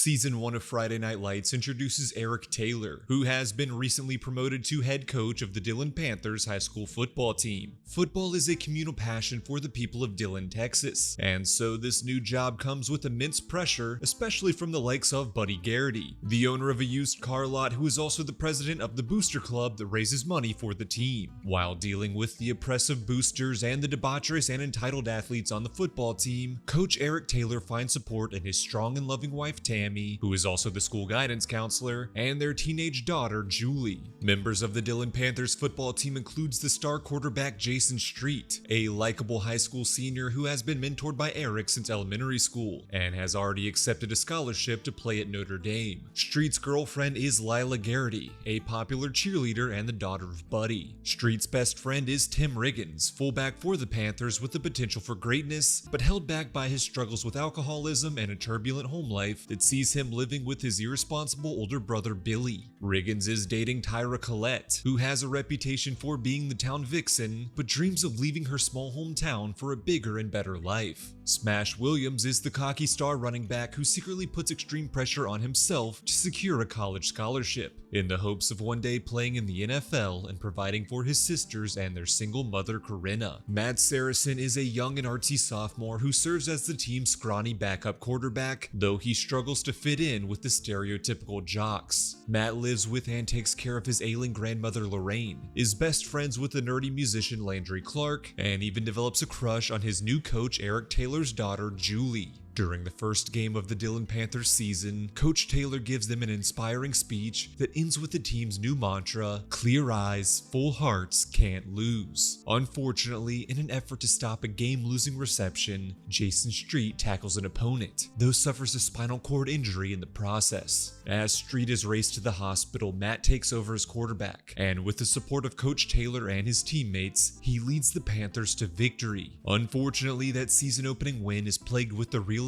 Season 1 of Friday Night Lights introduces Eric Taylor, who has been recently promoted to head coach of the Dillon Panthers high school football team. Football is a communal passion for the people of Dillon, Texas, and so this new job comes with immense pressure, especially from the likes of Buddy Garrity, the owner of a used car lot who is also the president of the booster club that raises money for the team. While dealing with the oppressive boosters and the debaucherous and entitled athletes on the football team, Coach Eric Taylor finds support in his strong and loving wife Tami, who is also the school guidance counselor, and their teenage daughter Julie. Members of the Dillon Panthers football team includes the star quarterback Jason Street, a likable high school senior who has been mentored by Eric since elementary school and has already accepted a scholarship to play at Notre Dame. Street's girlfriend is Lyla Garrity, a popular cheerleader and the daughter of Buddy. Street's best friend is Riggins, fullback for the Panthers with the potential for greatness, but held back by his struggles with alcoholism and a turbulent home life that sees him living with his irresponsible older brother Billy. Riggins is dating Tyra Collette, who has a reputation for being the town vixen, but dreams of leaving her small hometown for a bigger and better life. Smash Williams is the cocky star running back who secretly puts extreme pressure on himself to secure a college scholarship, in the hopes of one day playing in the NFL and providing for his sisters and their single mother Corinna. Saracen is a young and artsy sophomore who serves as the team's scrawny backup quarterback, though he struggles to fit in with the stereotypical jocks. Matt lives with and takes care of his ailing grandmother Lorraine, is best friends with the nerdy musician Landry Clark, and even develops a crush on his new coach Eric Taylor's daughter Julie. During the first game of the Dillon Panthers season, Coach Taylor gives them an inspiring speech that ends with the team's new mantra, "Clear eyes, full hearts, can't lose." Unfortunately, in an effort to stop a game-losing reception, Jason Street tackles an opponent, though suffers a spinal cord injury in the process. As Street is raced to the hospital, Matt takes over as quarterback, and with the support of Coach Taylor and his teammates, he leads the Panthers to victory. Unfortunately, that season-opening win is plagued with the realization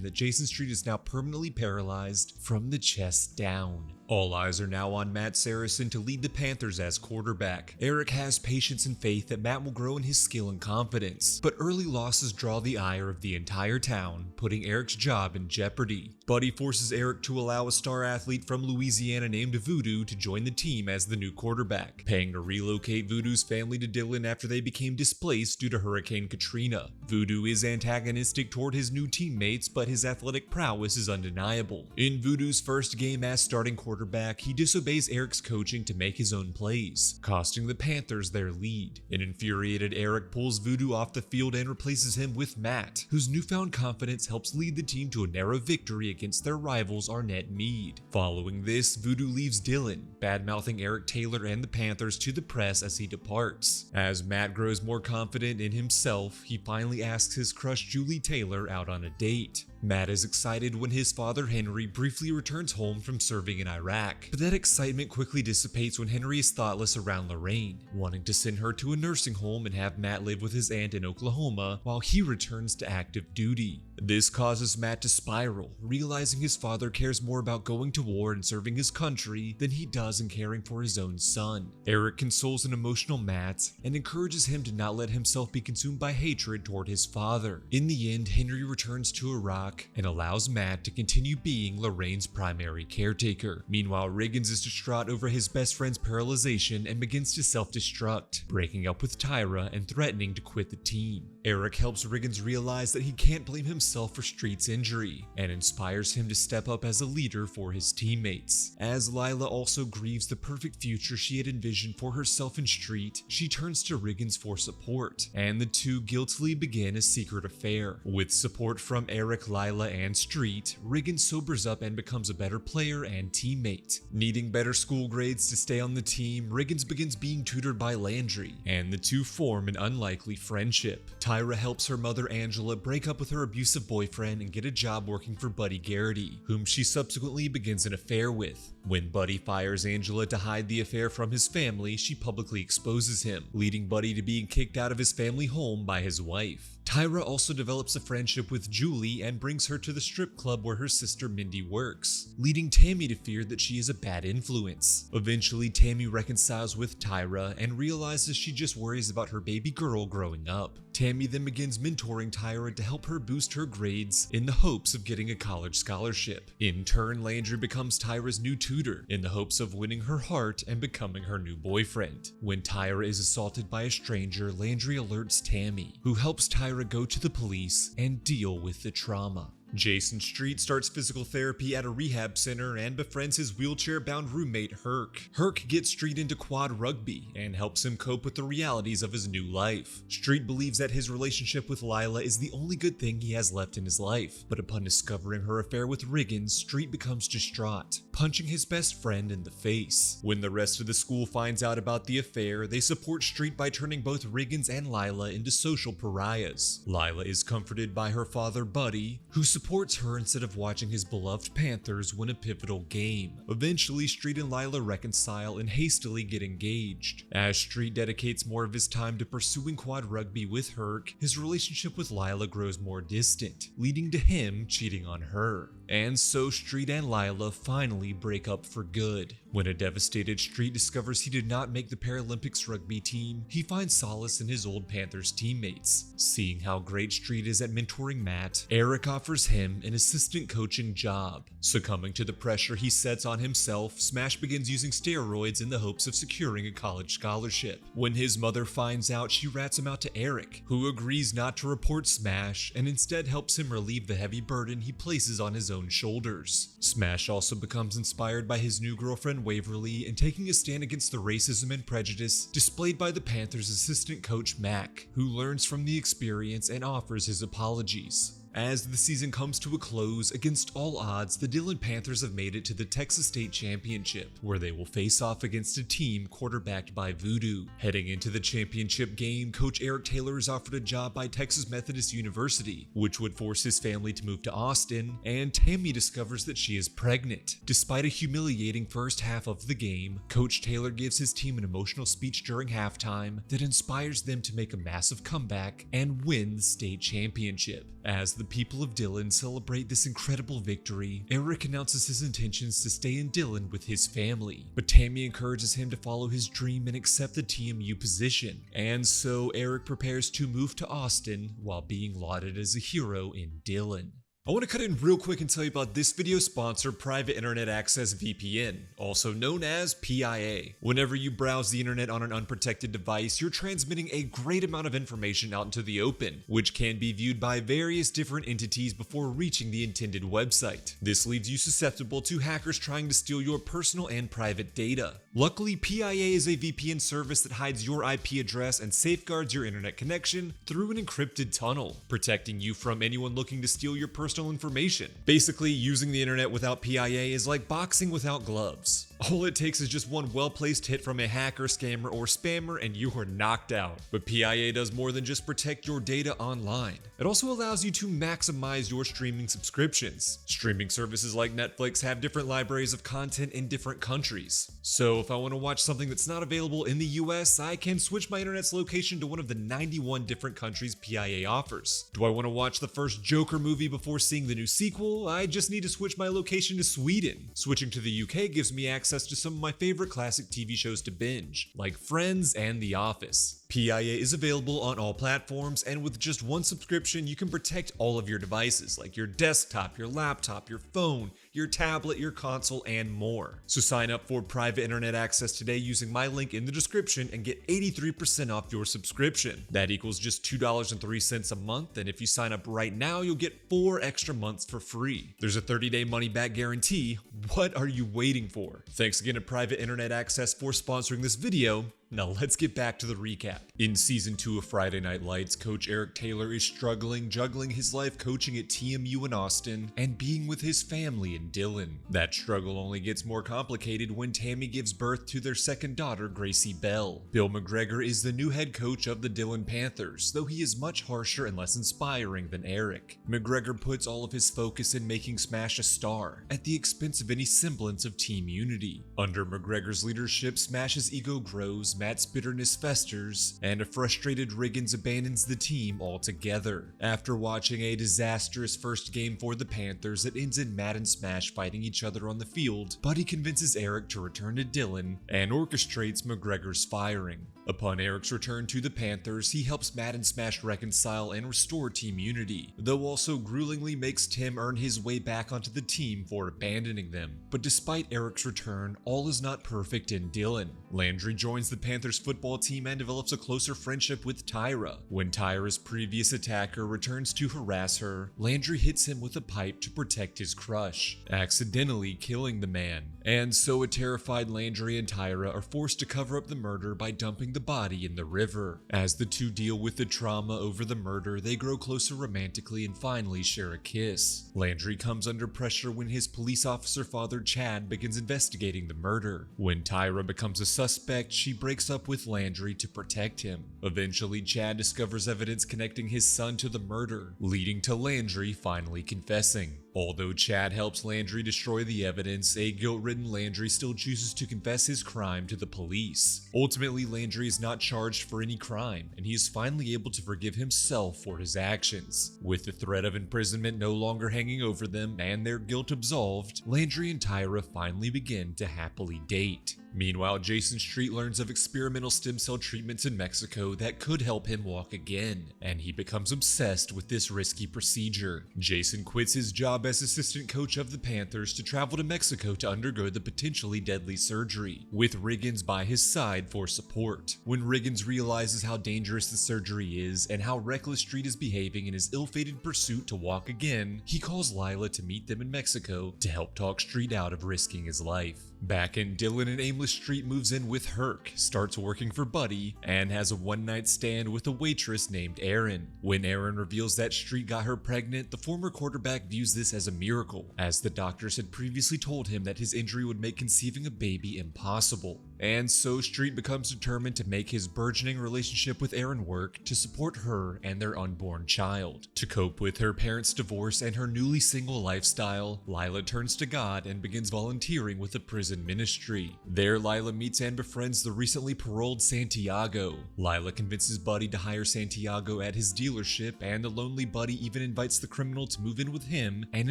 that Jason Street is now permanently paralyzed from the chest down. All eyes are now on Matt Saracen to lead the Panthers as quarterback. Eric has patience and faith that Matt will grow in his skill and confidence, but early losses draw the ire of the entire town, putting Eric's job in jeopardy. Buddy forces Eric to allow a star athlete from Louisiana named Voodoo to join the team as the new quarterback, paying to relocate Voodoo's family to Dillon after they became displaced due to Hurricane Katrina. Voodoo is antagonistic toward his new teammates, but his athletic prowess is undeniable. In Voodoo's first game as starting quarterback, he disobeys Eric's coaching to make his own plays, costing the Panthers their lead. An infuriated Eric pulls Voodoo off the field and replaces him with Matt, whose newfound confidence helps lead the team to a narrow victory against their rivals Arnett Meade. Following this, Voodoo leaves Dillon, badmouthing Eric Taylor and the Panthers to the press as he departs. As Matt grows more confident in himself, he finally asks his crush Julie Taylor out on a date. Matt is excited when his father Henry briefly returns home from serving in Iraq, but that excitement quickly dissipates when Henry is thoughtless around Lorraine, wanting to send her to a nursing home and have Matt live with his aunt in Oklahoma while he returns to active duty. This causes Matt to spiral, realizing his father cares more about going to war and serving his country than he does in caring for his own son. Eric consoles an emotional Matt and encourages him to not let himself be consumed by hatred toward his father. In the end, Henry returns to Iraq and allows Matt to continue being Lorraine's primary caretaker. Meanwhile, Riggins is distraught over his best friend's paralyzation and begins to self-destruct, breaking up with Tyra and threatening to quit the team. Eric helps Riggins realize that he can't blame himself for Street's injury, and inspires him to step up as a leader for his teammates. As Lyla also grieves the perfect future she had envisioned for herself and Street, she turns to Riggins for support, and the two guiltily begin a secret affair. With support from Eric, Lyla, and Street, Riggins sobers up and becomes a better player and teammate. Needing better school grades to stay on the team, Riggins begins being tutored by Landry, and the two form an unlikely friendship. Tyra helps her mother Angela break up with her abusive boyfriend and get a job working for Buddy Garrity, whom she subsequently begins an affair with. When Buddy fires Angela to hide the affair from his family, she publicly exposes him, leading Buddy to being kicked out of his family home by his wife. Tyra also develops a friendship with Julie and brings her to the strip club where her sister Mindy works, leading Tami to fear that she is a bad influence. Eventually, Tami reconciles with Tyra and realizes she just worries about her baby girl growing up. Tami then begins mentoring Tyra to help her boost her grades in the hopes of getting a college scholarship. In turn, Landry becomes Tyra's new tutor in the hopes of winning her heart and becoming her new boyfriend. When Tyra is assaulted by a stranger, Landry alerts Tami, who helps Tyra go to the police and deal with the trauma. Jason Street starts physical therapy at a rehab center and befriends his wheelchair-bound roommate Herc. Herc gets Street into quad rugby and helps him cope with the realities of his new life. Street believes that his relationship with Lyla is the only good thing he has left in his life, but upon discovering her affair with Riggins, Street becomes distraught, punching his best friend in the face. When the rest of the school finds out about the affair, they support Street by turning both Riggins and Lyla into social pariahs. Lyla is comforted by her father Buddy, who supports her instead of watching his beloved Panthers win a pivotal game. Eventually, Street and Lyla reconcile and hastily get engaged. As Street dedicates more of his time to pursuing quad rugby with Herc, his relationship with Lyla grows more distant, leading to him cheating on her. And so Street and Lyla finally break up for good. When a devastated Street discovers he did not make the Paralympics rugby team, he finds solace in his old Panthers teammates. Seeing how great Street is at mentoring Matt, Eric offers him an assistant coaching job. Succumbing to the pressure he sets on himself, Smash begins using steroids in the hopes of securing a college scholarship. When his mother finds out, she rats him out to Eric, who agrees not to report Smash and instead helps him relieve the heavy burden he places on his own shoulders. Smash also becomes inspired by his new girlfriend Waverly and taking a stand against the racism and prejudice displayed by the Panthers' assistant coach Mac, who learns from the experience and offers his apologies. As the season comes to a close, against all odds, the Dillon Panthers have made it to the Texas State Championship, where they will face off against a team quarterbacked by Voodoo. Heading into the championship game, Coach Eric Taylor is offered a job by Texas Methodist University, which would force his family to move to Austin, and Tami discovers that she is pregnant. Despite a humiliating first half of the game, Coach Taylor gives his team an emotional speech during halftime that inspires them to make a massive comeback and win the state championship. As the people of Dillon celebrate this incredible victory, Eric announces his intentions to stay in Dillon with his family, but Tami encourages him to follow his dream and accept the TMU position, and so Eric prepares to move to Austin while being lauded as a hero in Dillon. I want to cut in real quick and tell you about this video sponsor, Private Internet Access VPN, also known as PIA. Whenever you browse the internet on an unprotected device, you're transmitting a great amount of information out into the open, which can be viewed by various different entities before reaching the intended website. This leaves you susceptible to hackers trying to steal your personal and private data. Luckily, PIA is a VPN service that hides your IP address and safeguards your internet connection through an encrypted tunnel, protecting you from anyone looking to steal your personal information. Basically, using the internet without PIA is like boxing without gloves. All it takes is just one well-placed hit from a hacker, scammer, or spammer and you are knocked out. But PIA does more than just protect your data online. It also allows you to maximize your streaming subscriptions. Streaming services like Netflix have different libraries of content in different countries. So if I want to watch something that's not available in the US, I can switch my internet's location to one of the 91 different countries PIA offers. Do I want to watch the first Joker movie before seeing the new sequel? I just need to switch my location to Sweden. Switching to the UK gives me access to some of my favorite classic TV shows to binge, like Friends and The Office. PIA is available on all platforms, and with just one subscription, you can protect all of your devices, like your desktop, your laptop, your phone, your tablet, your console, and more. So sign up for private internet access today using my link in the description and get 83% off your subscription. That equals just $2.03 a month, and if you sign up right now, you'll get 4 extra months for free. There's a 30-day money-back guarantee. What are you waiting for? Thanks again to Private Internet Access for sponsoring this video. Now let's get back to the recap. In Season 2 of Friday Night Lights, Coach Eric Taylor is struggling juggling his life coaching at TMU in Austin and being with his family in Dillon. That struggle only gets more complicated when Tami gives birth to their second daughter, Gracie Bell. Bill McGregor is the new head coach of the Dillon Panthers, though he is much harsher and less inspiring than Eric. McGregor puts all of his focus in making Smash a star, at the expense of any semblance of team unity. Under McGregor's leadership, Smash's ego grows, Matt's bitterness festers, and a frustrated Riggins abandons the team altogether. After watching a disastrous first game for the Panthers that ends in Matt and Smash fighting each other on the field, Buddy convinces Eric to return to Dillon and orchestrates McGregor's firing. Upon Eric's return to the Panthers, he helps Matt and Smash reconcile and restore team unity, though also gruelingly makes Tim earn his way back onto the team for abandoning them. But despite Eric's return, all is not perfect in Dillon. Landry joins the Panthers football team and develops a closer friendship with Tyra. When Tyra's previous attacker returns to harass her, Landry hits him with a pipe to protect his crush, accidentally killing the man. And so a terrified Landry and Tyra are forced to cover up the murder by dumping the body in the river. As the two deal with the trauma over the murder, they grow closer romantically and finally share a kiss. Landry comes under pressure when his police officer father Chad begins investigating the murder. When Tyra becomes a suspect, she breaks up with Landry to protect him. Eventually, Chad discovers evidence connecting his son to the murder, leading to Landry finally confessing. Although Chad helps Landry destroy the evidence, a guilt-ridden Landry still chooses to confess his crime to the police. Ultimately, Landry is not charged for any crime, and he is finally able to forgive himself for his actions. With the threat of imprisonment no longer hanging over them and their guilt absolved, Landry and Tyra finally begin to happily date. Meanwhile, Jason Street learns of experimental stem cell treatments in Mexico that could help him walk again, and he becomes obsessed with this risky procedure. Jason quits his job as assistant coach of the Panthers to travel to Mexico to undergo the potentially deadly surgery, with Riggins by his side for support. When Riggins realizes how dangerous the surgery is and how reckless Street is behaving in his ill-fated pursuit to walk again, he calls Lyla to meet them in Mexico to help talk Street out of risking his life. Back in Dillon, an aimless Street moves in with Herc, starts working for Buddy, and has a one-night stand with a waitress named Erin. When Erin reveals that Street got her pregnant, the former quarterback views this as a miracle, as the doctors had previously told him that his injury would make conceiving a baby impossible. And so Street becomes determined to make his burgeoning relationship with Erin work to support her and their unborn child. To cope with her parents' divorce and her newly single lifestyle, Lyla turns to God and begins volunteering with a prison ministry. There, Lyla meets and befriends the recently paroled Santiago. Lyla convinces Buddy to hire Santiago at his dealership, and the lonely Buddy even invites the criminal to move in with him and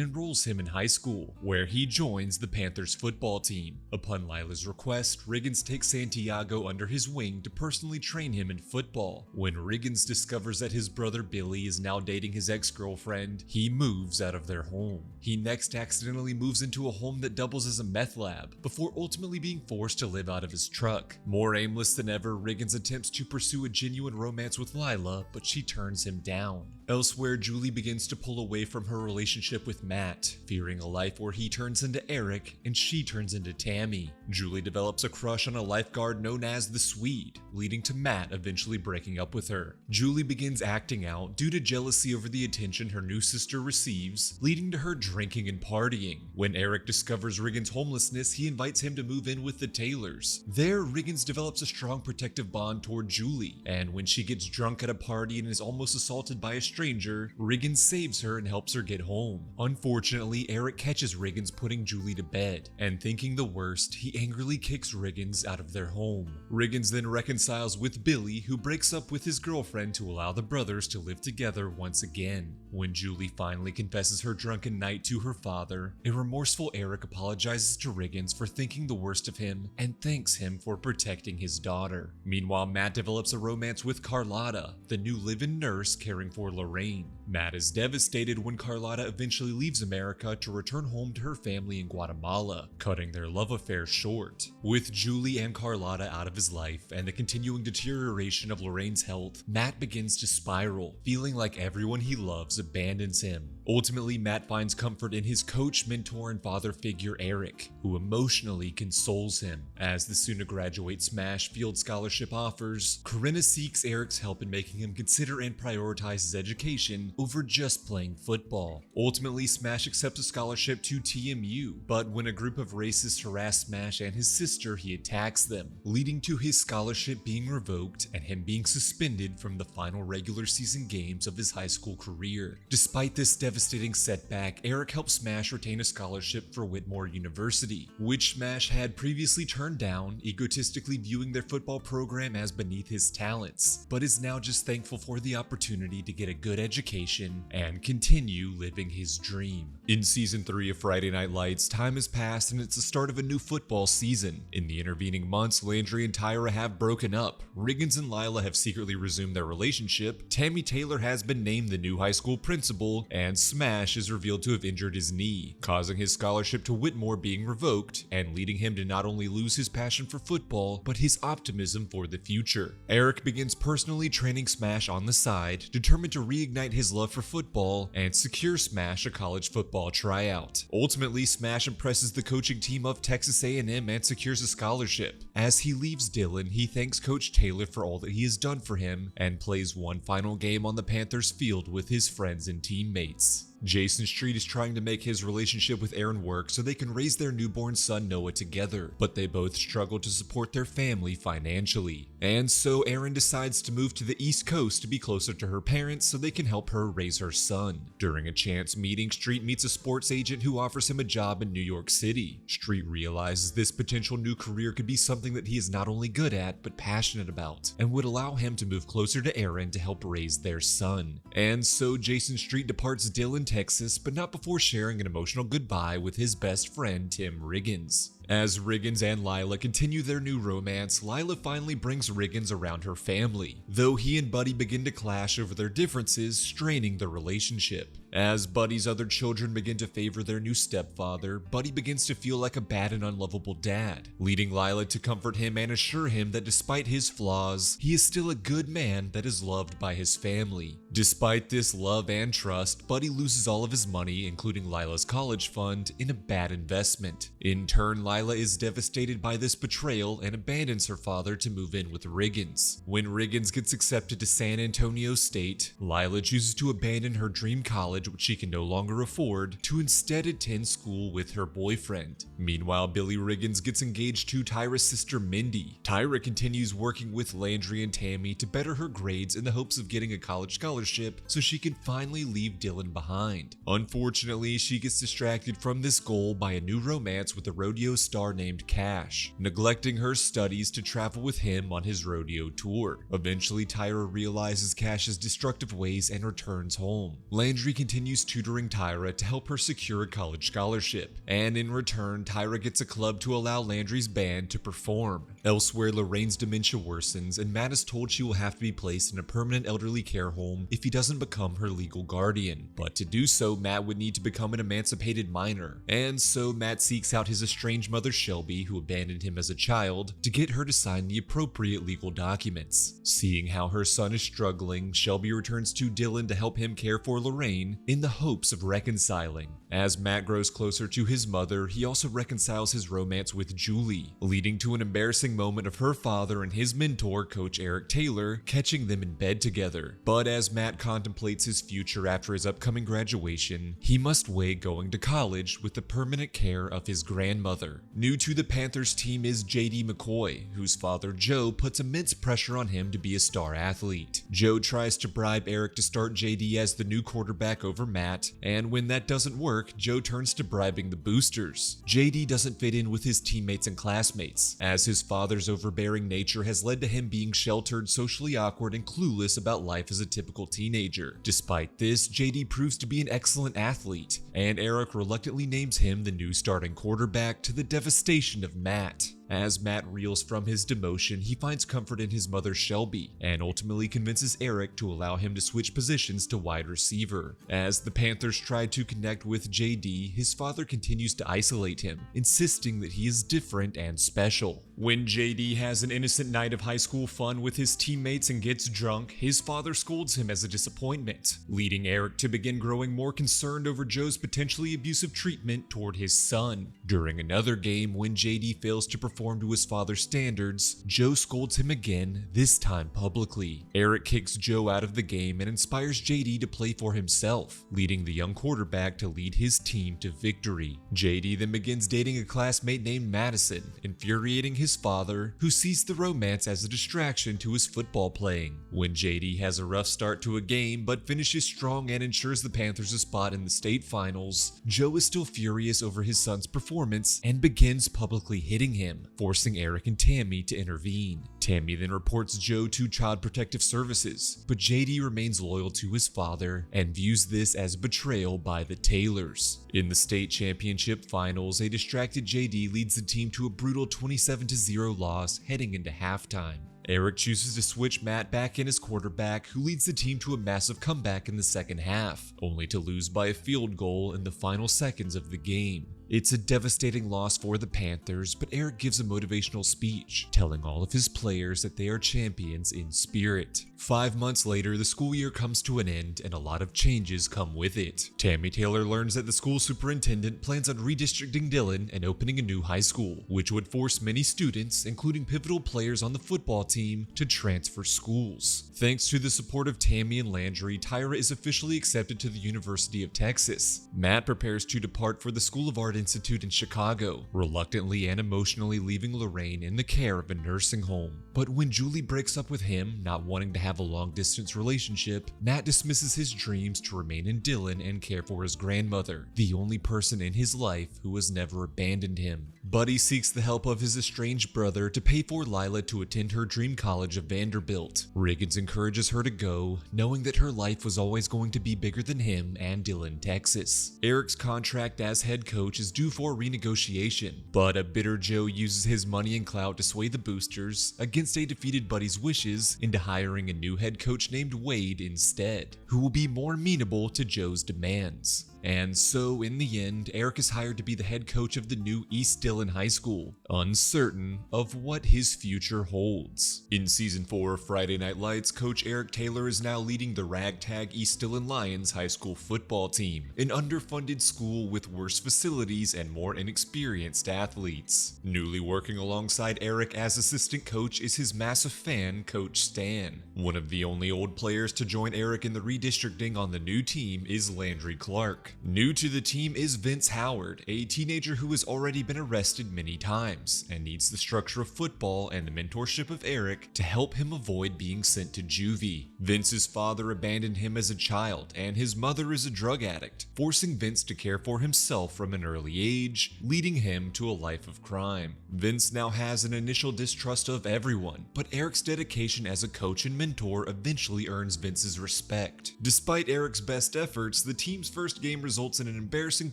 enrolls him in high school, where he joins the Panthers football team. Upon Lyla's request, Riggins takes Santiago under his wing to personally train him in football. When Riggins discovers that his brother Billy is now dating his ex-girlfriend, he moves out of their home. He next accidentally moves into a home that doubles as a meth lab, before ultimately being forced to live out of his truck. More aimless than ever, Riggins attempts to pursue a genuine romance with Lyla, but she turns him down. Elsewhere, Julie begins to pull away from her relationship with Matt, fearing a life where he turns into Eric and she turns into Tami. Julie develops a crush on a lifeguard known as the Swede, leading to Matt eventually breaking up with her. Julie begins acting out due to jealousy over the attention her new sister receives, leading to her drinking and partying. When Eric discovers Riggins' homelessness, he invites him to move in with the Taylors. There, Riggins develops a strong protective bond toward Julie, and when she gets drunk at a party and is almost assaulted by a stranger, Riggins saves her and helps her get home. Unfortunately, Eric catches Riggins putting Julie to bed, and thinking the worst, he angrily kicks Riggins out of their home. Riggins then reconciles with Billy, who breaks up with his girlfriend to allow the brothers to live together once again. When Julie finally confesses her drunken night to her father, a remorseful Eric apologizes to Riggins for thinking the worst of him and thanks him for protecting his daughter. Meanwhile, Matt develops a romance with Carlotta, the new live-in nurse caring for Lorraine. Matt is devastated when Carlotta eventually leaves America to return home to her family in Guatemala, cutting their love affair short. With Julie and Carlotta out of his life and the continuing deterioration of Lorraine's health, Matt begins to spiral, feeling like everyone he loves abandons him. Ultimately, Matt finds comfort in his coach, mentor, and father figure Eric, who emotionally consoles him. As the soon-to-graduate Smash Field Scholarship offers, Corinna seeks Eric's help in making him consider and prioritize his education over just playing football. Ultimately, Smash accepts a scholarship to TMU, but when a group of racists harass Smash and his sister, he attacks them, leading to his scholarship being revoked and him being suspended from the final regular season games of his high school career. Despite this devastating setback, Eric helps Smash retain a scholarship for Whitmore University, which Smash had previously turned down, egotistically viewing their football program as beneath his talents, but is now just thankful for the opportunity to get a good education and continue living his dream. In season 3 of Friday Night Lights, time has passed and it's the start of a new football season. In the intervening months, Landry and Tyra have broken up, Riggins and Lyla have secretly resumed their relationship, Tami Taylor has been named the new high school principal, and Smash is revealed to have injured his knee, causing his scholarship to Whitmore being revoked and leading him to not only lose his passion for football, but his optimism for the future. Eric begins personally training Smash on the side, determined to reignite his love for football and secure Smash a college football tryout. Ultimately, Smash impresses the coaching team of Texas A&M and secures a scholarship. As he leaves Dillon, he thanks Coach Taylor for all that he has done for him and plays one final game on the Panthers field with his friends and teammates. Jason Street is trying to make his relationship with Aaron work so they can raise their newborn son Noah together, but they both struggle to support their family financially. And so Aaron decides to move to the East Coast to be closer to her parents so they can help her raise her son. During a chance meeting, Street meets a sports agent who offers him a job in New York City. Street realizes this potential new career could be something that he is not only good at, but passionate about, and would allow him to move closer to Aaron to help raise their son. And so Jason Street departs Dillon, Texas, but not before sharing an emotional goodbye with his best friend Tim Riggins. As Riggins and Lyla continue their new romance, Lyla finally brings Riggins around her family, though he and Buddy begin to clash over their differences, straining the relationship. As Buddy's other children begin to favor their new stepfather, Buddy begins to feel like a bad and unlovable dad, leading Lyla to comfort him and assure him that despite his flaws, he is still a good man that is loved by his family. Despite this love and trust, Buddy loses all of his money, including Lyla's college fund, in a bad investment. In turn, Lyla is devastated by this betrayal and abandons her father to move in with Riggins. When Riggins gets accepted to San Antonio State, Lyla chooses to abandon her dream college, which she can no longer afford, to instead attend school with her boyfriend. Meanwhile, Billy Riggins gets engaged to Tyra's sister Mindy. Tyra continues working with Landry and Tami to better her grades in the hopes of getting a college scholarship so she can finally leave Dillon behind. Unfortunately, she gets distracted from this goal by a new romance with a rodeo star named Cash, neglecting her studies to travel with him on his rodeo tour. Eventually, Tyra realizes Cash's destructive ways and returns home. Landry continues tutoring Tyra to help her secure a college scholarship, and in return, Tyra gets a club to allow Landry's band to perform. Elsewhere, Lorraine's dementia worsens, and Matt is told she will have to be placed in a permanent elderly care home if he doesn't become her legal guardian. But to do so, Matt would need to become an emancipated minor, and so Matt seeks out his estranged mother Shelby, who abandoned him as a child, to get her to sign the appropriate legal documents. Seeing how her son is struggling, Shelby returns to Dillon to help him care for Lorraine in the hopes of reconciling. As Matt grows closer to his mother, he also reconciles his romance with Julie, leading to an embarrassing moment of her father and his mentor, Coach Eric Taylor, catching them in bed together. But as Matt contemplates his future after his upcoming graduation, he must weigh going to college with the permanent care of his grandmother. New to the Panthers team is JD McCoy, whose father Joe puts immense pressure on him to be a star athlete. Joe tries to bribe Eric to start JD as the new quarterback over Matt, and when that doesn't work, Joe turns to bribing the boosters. JD doesn't fit in with his teammates and classmates, as his father's overbearing nature has led to him being sheltered, socially awkward, and clueless about life as a typical teenager. Despite this, JD proves to be an excellent athlete, and Eric reluctantly names him the new starting quarterback, to the devastation of Matt. As Matt reels from his demotion, he finds comfort in his mother Shelby, and ultimately convinces Eric to allow him to switch positions to wide receiver. As the Panthers try to connect with JD, his father continues to isolate him, insisting that he is different and special. When JD has an innocent night of high school fun with his teammates and gets drunk, his father scolds him as a disappointment, leading Eric to begin growing more concerned over Joe's potentially abusive treatment toward his son. During another game, when JD fails to perform to his father's standards, Joe scolds him again, this time publicly. Eric kicks Joe out of the game and inspires JD to play for himself, leading the young quarterback to lead his team to victory. JD then begins dating a classmate named Madison, infuriating his father, who sees the romance as a distraction to his football playing. When JD has a rough start to a game but finishes strong and ensures the Panthers a spot in the state finals, Joe is still furious over his son's performance and begins publicly hitting him, forcing Eric and Tami to intervene. Tami then reports Joe to Child Protective Services, but JD remains loyal to his father and views this as betrayal by the Taylors. In the state championship finals, a distracted JD leads the team to a brutal 27-0 loss heading into halftime. Eric chooses to switch Matt back in as quarterback, who leads the team to a massive comeback in the second half, only to lose by a field goal in the final seconds of the game. It's a devastating loss for the Panthers, but Eric gives a motivational speech, telling all of his players that they are champions in spirit. 5 months later, the school year comes to an end and a lot of changes come with it. Tami Taylor learns that the school superintendent plans on redistricting Dillon and opening a new high school, which would force many students, including pivotal players on the football team, to transfer schools. Thanks to the support of Tami and Landry, Tyra is officially accepted to the University of Texas. Matt prepares to depart for the School of Art Institute in Chicago, reluctantly and emotionally leaving Lorraine in the care of a nursing home. But when Julie breaks up with him, not wanting to have a long-distance relationship, Matt dismisses his dreams to remain in Dillon and care for his grandmother, the only person in his life who has never abandoned him. Buddy seeks the help of his estranged brother to pay for Lyla to attend her dream college of Vanderbilt. Riggins encourages her to go, knowing that her life was always going to be bigger than him and Dillon, Texas. Eric's contract as head coach is due for renegotiation, but a bitter Joe uses his money and clout to sway the boosters, against a defeated Buddy's wishes, into hiring a new head coach named Wade instead, who will be more amenable to Joe's demands. And so, in the end, Eric is hired to be the head coach of the new East Dillon High School, uncertain of what his future holds. In Season 4 of Friday Night Lights, Coach Eric Taylor is now leading the ragtag East Dillon Lions high school football team, an underfunded school with worse facilities and more inexperienced athletes. Newly working alongside Eric as assistant coach is his massive fan, Coach Stan. One of the only old players to join Eric in the redistricting on the new team is Landry Clark. New to the team is Vince Howard, a teenager who has already been arrested many times and needs the structure of football and the mentorship of Eric to help him avoid being sent to juvie. Vince's father abandoned him as a child, and his mother is a drug addict, forcing Vince to care for himself from an early age, leading him to a life of crime. Vince now has an initial distrust of everyone, but Eric's dedication as a coach and mentor eventually earns Vince's respect. Despite Eric's best efforts, the team's first game results in an embarrassing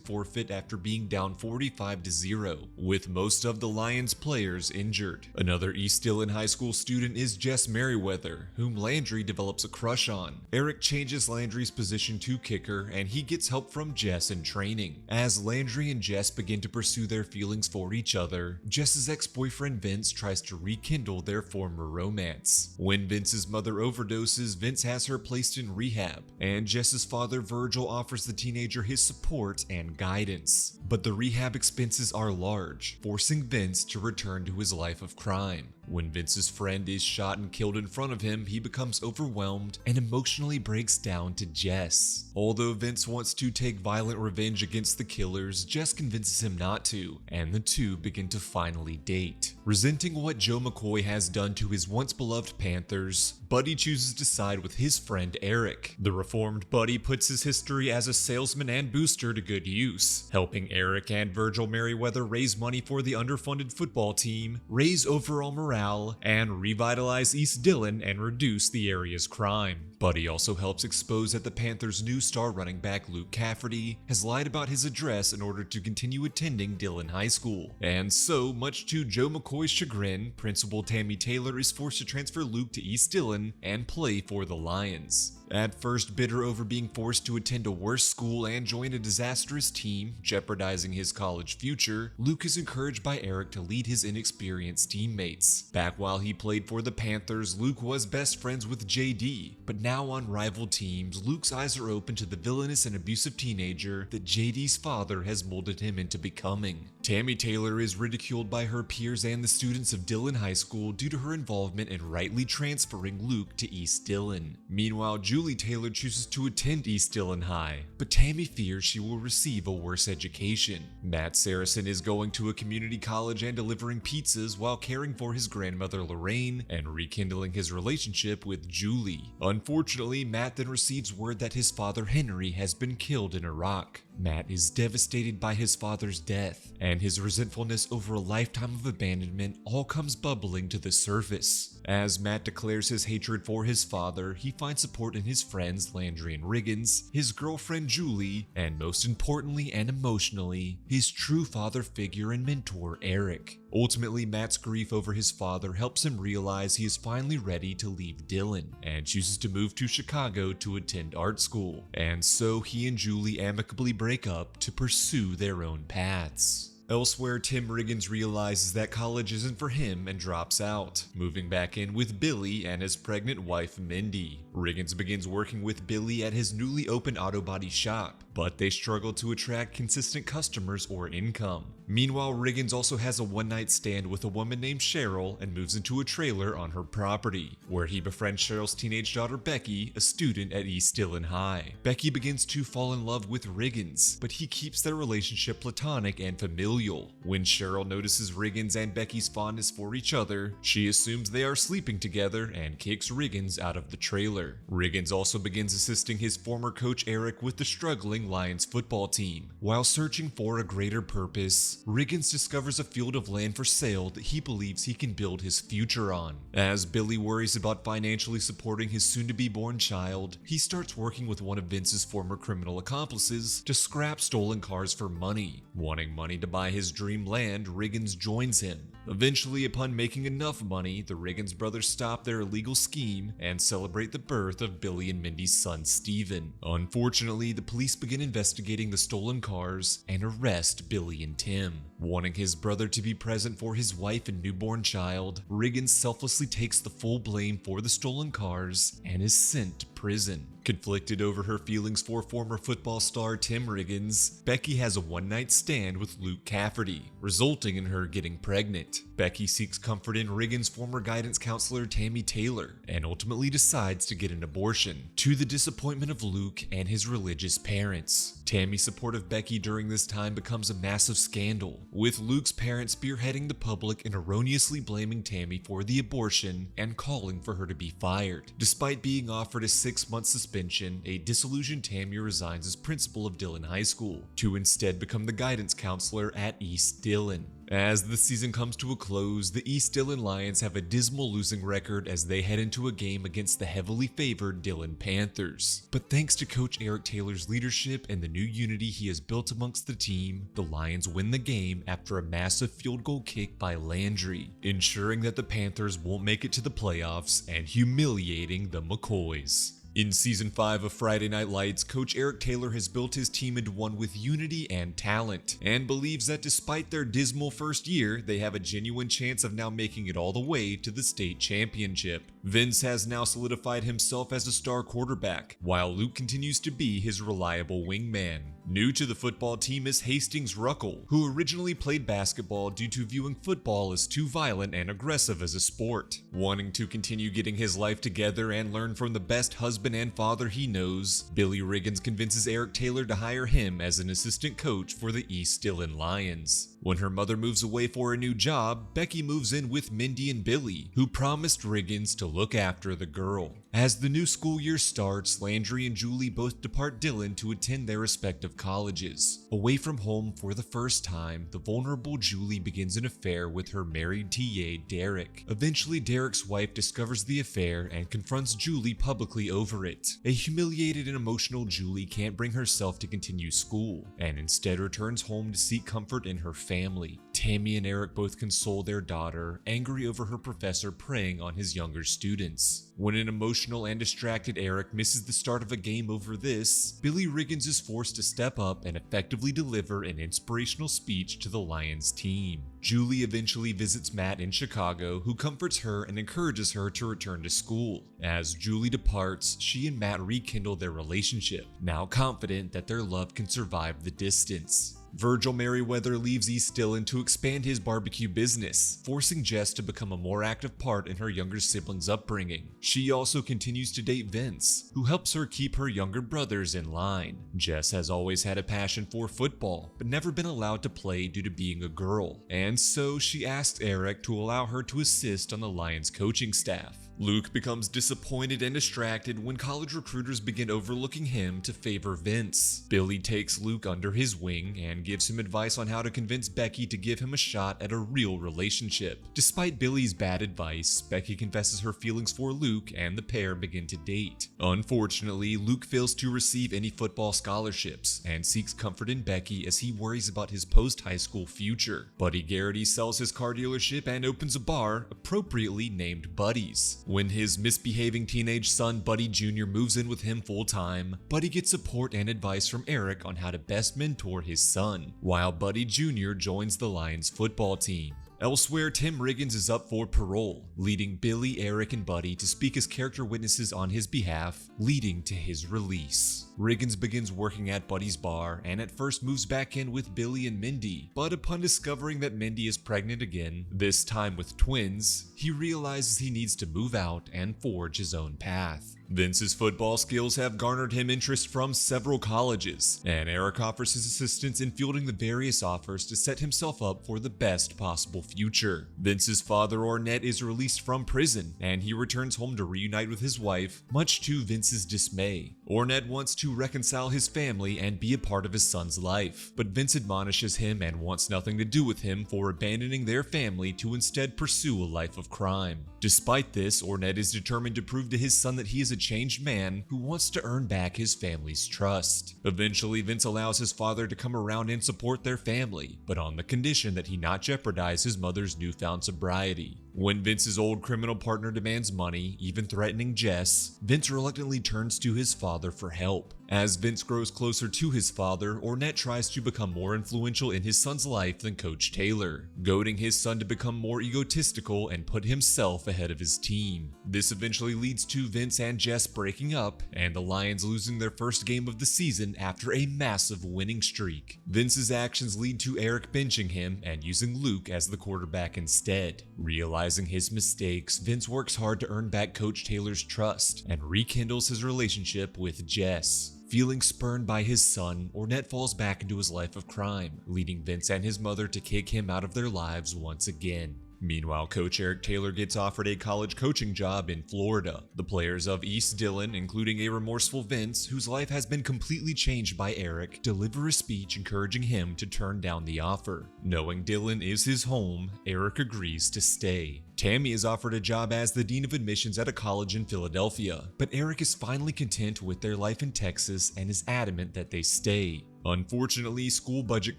forfeit after being down 45-0, with most of the Lions players injured. Another East Dillon High School student is Jess Merriweather, whom Landry develops a crush on. Eric changes Landry's position to kicker, and he gets help from Jess in training. As Landry and Jess begin to pursue their feelings for each other, Jess's ex-boyfriend Vince tries to rekindle their former romance. When Vince's mother overdoses, Vince has her placed in rehab, and Jess's father Virgil offers the teenager his support and guidance. But the rehab expenses are large, forcing Vince to return to his life of crime. When Vince's friend is shot and killed in front of him, he becomes overwhelmed and emotionally breaks down to Jess. Although Vince wants to take violent revenge against the killers, Jess convinces him not to, and the two begin to finally date. Resenting what Joe McCoy has done to his once beloved Panthers, Buddy chooses to side with his friend Eric. The reformed Buddy puts his history as a salesman and booster to good use, helping Eric and Virgil Merriweather raise money for the underfunded football team, raise overall morale, and revitalize East Dillon and reduce the area's crime. Buddy also helps expose that the Panthers' new star running back Luke Cafferty has lied about his address in order to continue attending Dillon High School. And so, much to Joe McCoy's chagrin, Principal Tami Taylor is forced to transfer Luke to East Dillon and play for the Lions. At first bitter over being forced to attend a worse school and join a disastrous team, jeopardizing his college future, Luke is encouraged by Eric to lead his inexperienced teammates. Back while he played for the Panthers, Luke was best friends with JD, but now on rival teams, Luke's eyes are open to the villainous and abusive teenager that JD's father has molded him into becoming. Tami Taylor is ridiculed by her peers and the students of Dillon High School due to her involvement in rightly transferring Luke to East Dillon. Meanwhile, Julie Taylor chooses to attend East Dillon High, but Tami fears she will receive a worse education. Matt Saracen is going to a community college and delivering pizzas while caring for his grandmother Lorraine and rekindling his relationship with Julie. Unfortunately, Matt then receives word that his father Henry has been killed in Iraq. Matt is devastated by his father's death, and his resentfulness over a lifetime of abandonment all comes bubbling to the surface. As Matt declares his hatred for his father, he finds support in his friends Landry and Riggins, his girlfriend Julie, and most importantly and emotionally, his true father figure and mentor Eric. Ultimately, Matt's grief over his father helps him realize he is finally ready to leave Dillon and chooses to move to Chicago to attend art school. And so he and Julie amicably break up to pursue their own paths. Elsewhere, Tim Riggins realizes that college isn't for him and drops out, moving back in with Billy and his pregnant wife Mindy. Riggins begins working with Billy at his newly opened auto body shop, but they struggle to attract consistent customers or income. Meanwhile, Riggins also has a one-night stand with a woman named Cheryl and moves into a trailer on her property, where he befriends Cheryl's teenage daughter Becky, a student at East Dillon High. Becky begins to fall in love with Riggins, but he keeps their relationship platonic and familial. When Cheryl notices Riggins and Becky's fondness for each other, she assumes they are sleeping together and kicks Riggins out of the trailer. Riggins also begins assisting his former coach Eric with the struggling Lions football team. While searching for a greater purpose, Riggins discovers a field of land for sale that he believes he can build his future on. As Billy worries about financially supporting his soon-to-be-born child, he starts working with one of Vince's former criminal accomplices to scrap stolen cars for money. Wanting money to buy his dream land, Riggins joins him. Eventually, upon making enough money, the Riggins brothers stop their illegal scheme and celebrate the birth of Billy and Mindy's son Steven. Unfortunately, the police begin investigating the stolen cars and arrest Billy and Tim. Wanting his brother to be present for his wife and newborn child, Riggins selflessly takes the full blame for the stolen cars and is sent to prison. Conflicted over her feelings for former football star Tim Riggins, Becky has a one-night stand with Luke Cafferty, resulting in her getting pregnant. Becky seeks comfort in Riggins' former guidance counselor Tami Taylor, and ultimately decides to get an abortion, to the disappointment of Luke and his religious parents. Tami's support of Becky during this time becomes a massive scandal, with Luke's parents spearheading the public and erroneously blaming Tami for the abortion and calling for her to be fired. Despite being offered a 6-month suspension, a disillusioned Tami resigns as principal of Dillon High School, to instead become the guidance counselor at East Dillon. As the season comes to a close, the East Dillon Lions have a dismal losing record as they head into a game against the heavily favored Dillon Panthers. But thanks to Coach Eric Taylor's leadership and the new unity he has built amongst the team, the Lions win the game after a massive field goal kick by Landry, ensuring that the Panthers won't make it to the playoffs and humiliating the McCoys. In Season 5 of Friday Night Lights, Coach Eric Taylor has built his team into one with unity and talent, and believes that despite their dismal first year, they have a genuine chance of now making it all the way to the state championship. Vince has now solidified himself as a star quarterback, while Luke continues to be his reliable wingman. New to the football team is Hastings Ruckle, who originally played basketball due to viewing football as too violent and aggressive as a sport. Wanting to continue getting his life together and learn from the best husband and father he knows, Billy Riggins convinces Eric Taylor to hire him as an assistant coach for the East Dillon Lions. When her mother moves away for a new job, Becky moves in with Mindy and Billy, who promised Riggins to look after the girl. As the new school year starts, Landry and Julie both depart Dillon to attend their respective colleges. Away from home for the first time, the vulnerable Julie begins an affair with her married TA, Derek. Eventually, Derek's wife discovers the affair and confronts Julie publicly over it. A humiliated and emotional Julie can't bring herself to continue school, and instead returns home to seek comfort in her family. Tami and Eric both console their daughter, angry over her professor preying on his younger students. When an emotional and distracted Eric misses the start of a game over this, Riggins is forced to step up and effectively deliver an inspirational speech to the Lions team. Julie eventually visits Matt in Chicago, who comforts her and encourages her to return to school. As Julie departs, she and Matt rekindle their relationship, now confident that their love can survive the distance. Virgil Merriweather leaves East Dillon to expand his barbecue business, forcing Jess to become a more active part in her younger siblings' upbringing. She also continues to date Vince, who helps her keep her younger brothers in line. Jess has always had a passion for football, but never been allowed to play due to being a girl, and so she asked Eric to allow her to assist on the Lions coaching staff. Luke becomes disappointed and distracted when college recruiters begin overlooking him to favor Vince. Billy takes Luke under his wing and gives him advice on how to convince Becky to give him a shot at a real relationship. Despite Billy's bad advice, Becky confesses her feelings for Luke and the pair begin to date. Unfortunately, Luke fails to receive any football scholarships and seeks comfort in Becky as he worries about his post-high school future. Buddy Garrity sells his car dealership and opens a bar, appropriately named Buddy's. When his misbehaving teenage son Buddy Jr. moves in with him full-time, Buddy gets support and advice from Eric on how to best mentor his son, while Buddy Jr. joins the Lions football team. Elsewhere, Tim Riggins is up for parole, leading Billy, Eric, and Buddy to speak as character witnesses on his behalf, leading to his release. Riggins begins working at Buddy's bar and at first moves back in with Billy and Mindy, but upon discovering that Mindy is pregnant again, this time with twins, he realizes he needs to move out and forge his own path. Vince's football skills have garnered him interest from several colleges, and Eric offers his assistance in fielding the various offers to set himself up for the best possible future. Vince's father Ornette is released from prison, and he returns home to reunite with his wife, much to Vince's dismay. Ornette wants to reconcile his family and be a part of his son's life, but Vince admonishes him and wants nothing to do with him for abandoning their family to instead pursue a life of crime. Despite this, Ornette is determined to prove to his son that he is a changed man who wants to earn back his family's trust. Eventually, Vince allows his father to come around and support their family, but on the condition that he not jeopardize his mother's newfound sobriety. When Vince's old criminal partner demands money, even threatening Jess, Vince reluctantly turns to his father for help. As Vince grows closer to his father, Ornette tries to become more influential in his son's life than Coach Taylor, goading his son to become more egotistical and put himself ahead of his team. This eventually leads to Vince and Jess breaking up, and the Lions losing their first game of the season after a massive winning streak. Vince's actions lead to Eric benching him and using Luke as the quarterback instead. Realizing his mistakes, Vince works hard to earn back Coach Taylor's trust and rekindles his relationship with Jess. Feeling spurned by his son, Ornette falls back into his life of crime, leading Vince and his mother to kick him out of their lives once again. Meanwhile, Coach Eric Taylor gets offered a college coaching job in Florida. The players of East Dillon, including a remorseful Vince, whose life has been completely changed by Eric, deliver a speech encouraging him to turn down the offer. Knowing Dillon is his home, Eric agrees to stay. Tami is offered a job as the Dean of Admissions at a college in Philadelphia, but Eric is finally content with their life in Texas and is adamant that they stay. Unfortunately, school budget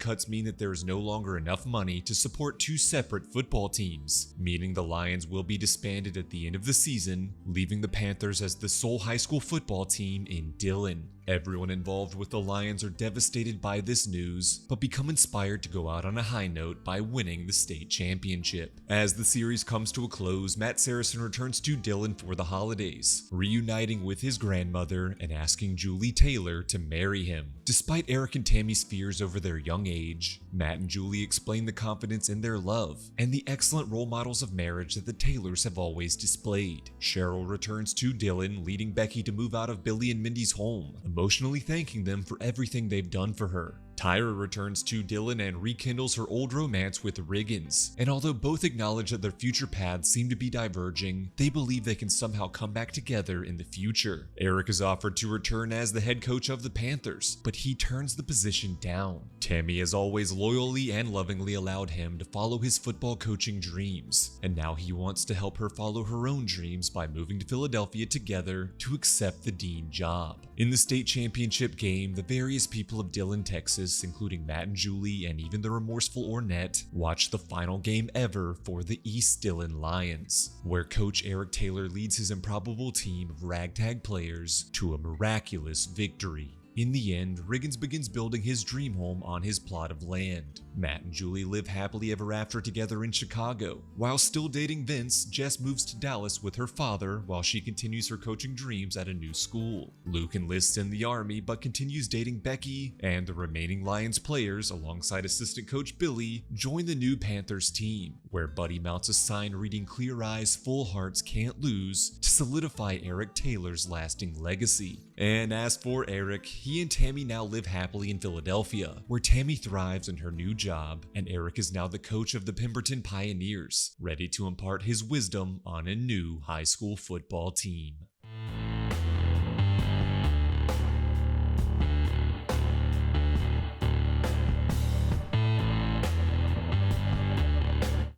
cuts mean that there is no longer enough money to support two separate football teams, meaning the Lions will be disbanded at the end of the season, leaving the Panthers as the sole high school football team in Dillon. Everyone involved with the Lions are devastated by this news, but become inspired to go out on a high note by winning the state championship. As the series comes to a close, Matt Saracen returns to Dillon for the holidays, reuniting with his grandmother and asking Julie Taylor to marry him. Despite Eric and Tami's fears over their young age, Matt and Julie explain the confidence in their love and the excellent role models of marriage that the Taylors have always displayed. Cheryl returns to Dillon, leading Becky to move out of Billy and Mindy's home, emotionally thanking them for everything they've done for her. Tyra returns to Dillon and rekindles her old romance with Riggins, and although both acknowledge that their future paths seem to be diverging, they believe they can somehow come back together in the future. Eric is offered to return as the head coach of the Panthers, but he turns the position down. Tami has always loyally and lovingly allowed him to follow his football coaching dreams, and now he wants to help her follow her own dreams by moving to Philadelphia together to accept the dean job. In the state championship game, the various people of Dillon, Texas Dallas, including Matt and Julie and even the remorseful Ornette, watch the final game ever for the East Dillon Lions, where Coach Eric Taylor leads his improbable team of ragtag players to a miraculous victory. In the end, Riggins begins building his dream home on his plot of land. Matt and Julie live happily ever after together in Chicago. While still dating Vince, Jess moves to Dallas with her father while she continues her coaching dreams at a new school. Luke enlists in the army but continues dating Becky, and the remaining Lions players, alongside assistant coach Billy, join the new Panthers team, where Buddy mounts a sign reading "Clear eyes, full hearts can't lose" to solidify Eric Taylor's lasting legacy. And as for Eric, he and Tami now live happily in Philadelphia, where Tami thrives in her new job, and Eric is now the coach of the Pemberton Pioneers, ready to impart his wisdom on a new high school football team.